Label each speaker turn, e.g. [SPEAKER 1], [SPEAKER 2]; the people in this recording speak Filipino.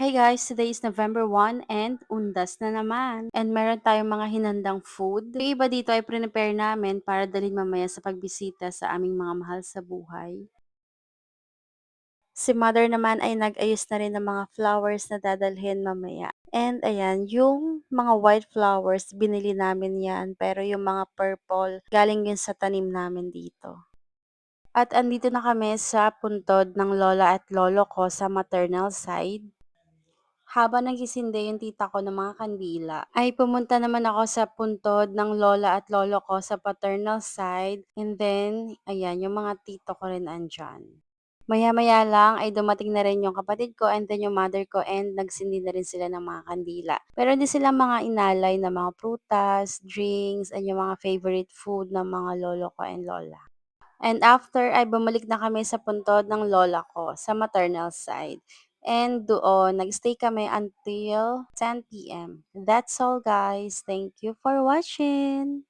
[SPEAKER 1] Hey guys, today is November 1 and undas na naman. And meron tayong mga hinandang food. Yung iba dito ay prepare namin para dalhin mamaya sa pagbisita sa aming mga mahal sa buhay. Si mother naman ay nag-ayos na rin ng mga flowers na dadalhin mamaya. And ayan, yung mga white flowers, binili namin yan. Pero yung mga purple, galing yun sa tanim namin dito. At andito na kami sa puntod ng lola at lolo ko sa maternal side. Habang nagsisindi yung tita ko ng mga kandila, ay pumunta naman ako sa puntod ng lola at lolo ko sa paternal side. And then, ayan, yung mga tito ko rin andyan. Maya-maya lang ay dumating na rin yung kapatid ko and then yung mother ko and nagsindi na rin sila ng mga kandila. Pero hindi sila mga inalay na mga prutas, drinks, and yung mga favorite food ng mga lolo ko and lola. And after ay bumalik na kami sa puntod ng lola ko sa maternal side. And doon, nag-stay kami until 10 p.m. That's all guys. Thank you for watching.